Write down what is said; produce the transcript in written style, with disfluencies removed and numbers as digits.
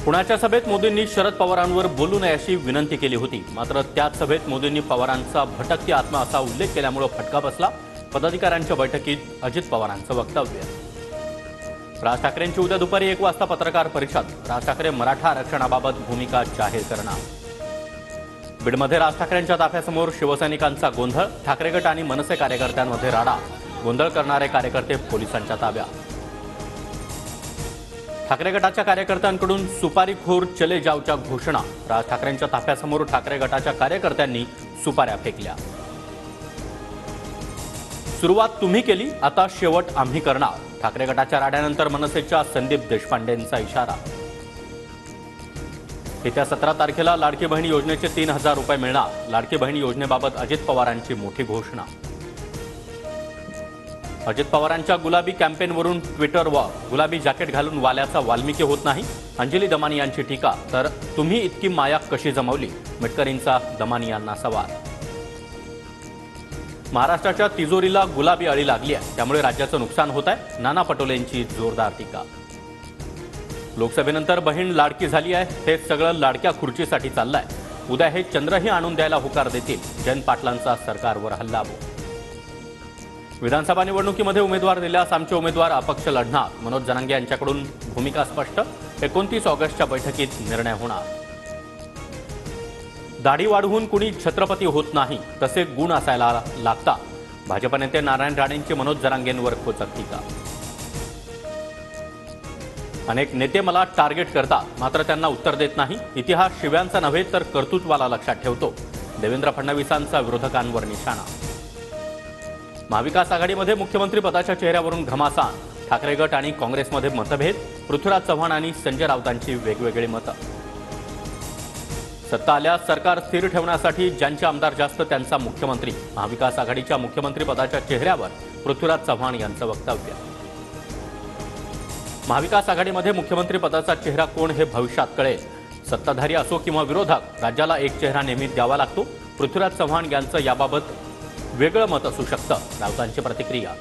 पुण्याच्या सभेत मोदींनी शरद पवारांवर बोलू नये अशी विनंती केली होती। मात्र त्याच सभेत मोदींनी पवारांचा भटकती आत्मा असा उल्लेख केल्यामुळे फटका बसला। पदाधिकाऱ्यांच्या बैठकीत अजित पवारांचं वक्तव्य। राज ठाकरेंची उद्या दुपारी 1 वाजता पत्रकार परिषद। राज ठाकरे मराठा आरक्षणाबाबत भूमिका जाहीर करणार। बीडमध्ये राज ठाकरेंच्या ताफ्यासमोर शिवसैनिकांचा गोंधळ। ठाकरे गट आणि मनसे कार्यकर्त्यांमध्ये राडा। गोंधळ करणारे कार्यकर्ते पोलिसांच्या ताब्यात। ठाकरे गटाच्या कार्यकर्त्यांकडून सुपारीखोर चले जावच्या घोषणा। राज ठाकरेंच्या ताफ्यासमोर ठाकरे गटाच्या कार्यकर्त्यांनी सुपाऱ्या फेकल्या। सुरुवात तुम्ही केली, आता शेवट आम्ही करणार। ठाकरे गटाच्या राड्यानंतर मनसेच्या संदीप देशपांडेंचा इशारा। येत्या 17 तारखेला लाडकी बहीण योजनेचे 3000 रुपये मिळणार। लाडकी बहीण योजनेबाबत अजित पवारांची मोठी घोषणा। अजित पवारांच्या गुलाबी कॅम्पेनवरून ट्विटरवर गुलाबी जॅकेट घालून वाल्याचा वाल्मिकी होत नाही। अंजली दमानी यांची टीका। तर तुम्ही इतकी माया कशी जमवली, मिटकरींचा दमानी यांना सवाल। महाराष्ट्राच्या तिजोरीला गुलाबी अळी लागली आहे, त्यामुळे राज्याचं नुकसान होत आहे। नाना पटोलेंची जोरदार टीका। लोकसभेनंतर बहीण लाडकी झाली आहे, हे सगळं लाडक्या खुर्चीसाठी चाललंय। उद्या हे चंद्रही आणून द्यायला होकार देतील। जयंत पाटलांचा सरकारवर हल्लाबोल। विधानसभा निवडणुकीमध्ये उमेदवार दिल्यास आमचे उमेदवार अपक्ष लढणार। मनोज जरांगे यांच्याकडून भूमिका स्पष्ट। 29 ऑगस्टच्या बैठकीत निर्णय होणार। दाढी वाढवून कुणी छत्रपती होत नाही, तसे गुण असायला लागतात। भाजप नेते नारायण राणेंची मनोज जरांगेंवर खोचक टीका। अनेक नेते मला टार्गेट करतात, मात्र त्यांना उत्तर देत नाही। इतिहास शिव्यांचा नव्हे तर कर्तृत्वाला लक्षात ठेवतो। देवेंद्र फडणवीसांचा विरोधकांवर निशाणा। महाविकास आघाडीमध्ये मुख्यमंत्री पदाच्या चेहऱ्यावरून घमासान। ठाकरे गट आणि काँग्रेसमध्ये मतभेद। पृथ्वीराज चव्हाण आणि संजय राऊतांची वेगवेगळी मतं। सत्ता आल्यास सरकार स्थिर ठेवण्यासाठी ज्यांचे आमदार जास्त त्यांचा मुख्यमंत्री। महाविकास आघाडीच्या मुख्यमंत्री पदाच्या चेहऱ्यावर पृथ्वीराज चव्हाण यांचं वक्तव्य। महाविकास आघाडीमध्ये मुख्यमंत्री पदाचा चेहरा कोण हे भविष्यात कळेल। सत्ताधारी असो किंवा विरोधक, राज्याला एक चेहरा नेहमी द्यावा लागतो। पृथ्वीराज चव्हाण यांचं याबाबत वेगळं मत असू शकतं। राऊतांची प्रतिक्रिया।